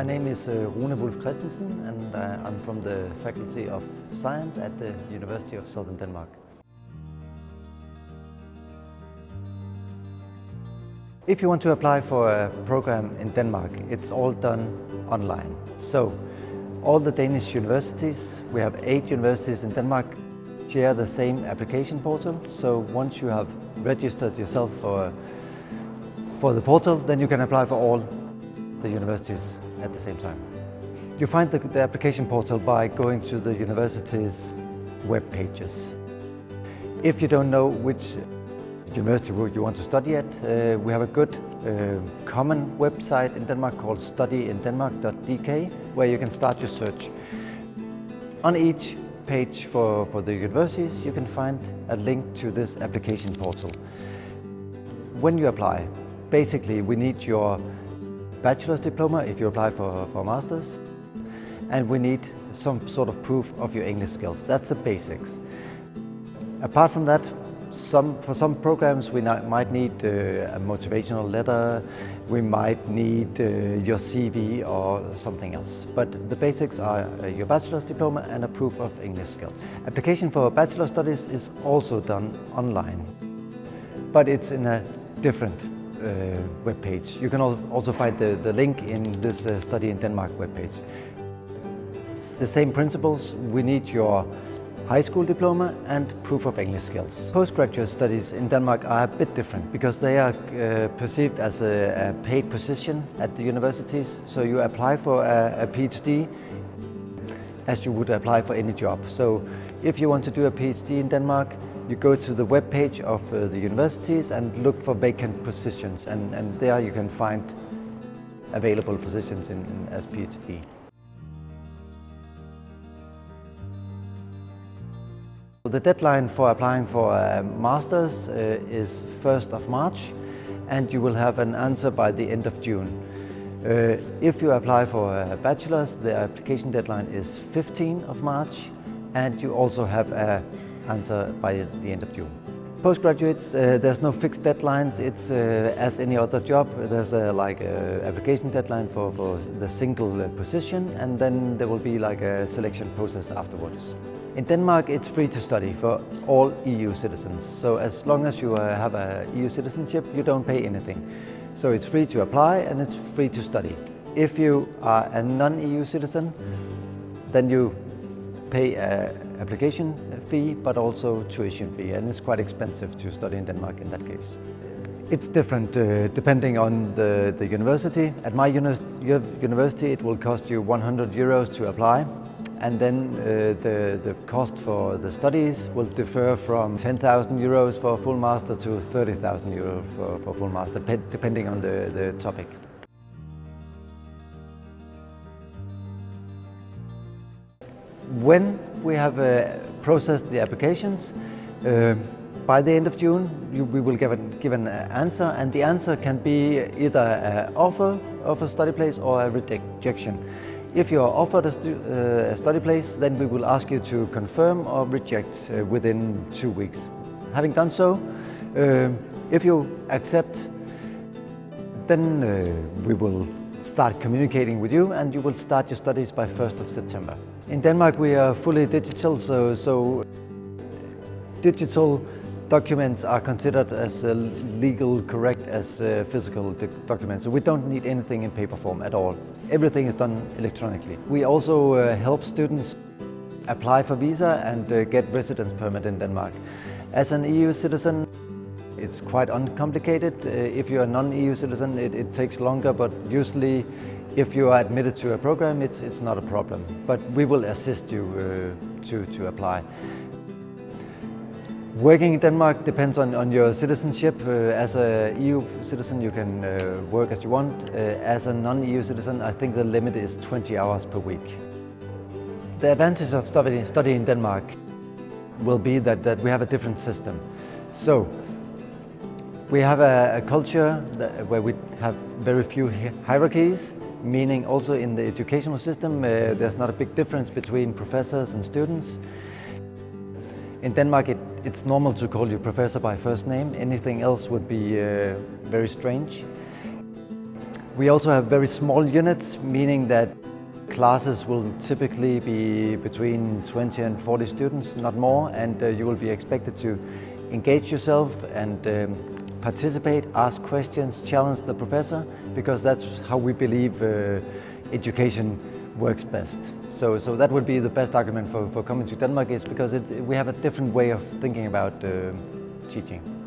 My name is Rune Wulff Christensen, and I'm from the Faculty of Science at the University of Southern Denmark. If you want to apply for a program in Denmark, it's all done online. So, all the Danish universities, we have 8 universities in Denmark, share the same application portal. So once you have registered yourself for the portal, then you can apply for all the universities at the same time. You find the application portal by going to the university's web pages. If you don't know which university you want to study at, we have a good common website in Denmark called studyindenmark.dk, where you can start your search. On each page for the universities, you can find a link to this application portal. When you apply, basically we need your bachelor's diploma if you apply for a master's, and we need some sort of proof of your English skills. That's the basics. Apart from that, for some programs we might need a motivational letter, we might need your CV or something else. But the basics are your bachelor's diploma and a proof of English skills. Application for bachelor studies is also done online, but it's in a different web page. You can also find the link in this Study in Denmark webpage. The same principles, we need your high school diploma and proof of English skills. Postgraduate studies in Denmark are a bit different because they are perceived as a paid position at the universities. So you apply for a PhD as you would apply for any job. So if you want to do a PhD in Denmark, you go to the web page of the universities and look for vacant positions, and there you can find available positions as PhD. The deadline for applying for a master's is 1st of March, and you will have an answer by the end of June. If you apply for a bachelor's, the application deadline is 15th of March, and you also have an answer by the end of June. Postgraduates, there's no fixed deadlines. It's as any other job. There's a application deadline for the single position, and then there will be like a selection process afterwards. In Denmark, it's free to study for all EU citizens. So as long as you have a EU citizenship, you don't pay anything. So it's free to apply and it's free to study. If you are a non-EU citizen, then you pay an application fee, but also tuition fee, and it's quite expensive to study in Denmark in that case. It's different depending on the university. At my university, it will cost you 100 euros to apply. And then the cost for the studies will differ from 10,000 euros for a full master to 30,000 euros for full master, depending on the topic. When we have processed the applications, by the end of June, we will give an answer, and the answer can be either an offer of a study place or a rejection. If you are offered a study place, then we will ask you to confirm or reject within 2 weeks. Having done so, if you accept, then we will start communicating with you, and you will start your studies by 1st of September. In Denmark, we are fully digital, so digital documents are considered as legal correct as physical documents. So we don't need anything in paper form at all. Everything is done electronically. We also help students apply for visa and get residence permit in Denmark. As an EU citizen, it's quite uncomplicated. If you're a non-EU citizen, it takes longer, but usually if you are admitted to a program, it's not a problem. But we will assist you to apply. Working in Denmark depends on your citizenship. As an EU citizen, you can work as you want. As a non-EU citizen, I think the limit is 20 hours per week. The advantage of studying in Denmark will be that we have a different system. So, we have a culture where we have very few hierarchies, meaning also in the educational system, there's not a big difference between professors and students. In Denmark, it's normal to call you professor by first name. Anything else would be very strange. We also have very small units, meaning that classes will typically be between 20 and 40 students, not more, and you will be expected to engage yourself and participate, ask questions, challenge the professor, because that's how we believe education works best. So that would be the best argument for coming to Denmark, is because we have a different way of thinking about teaching.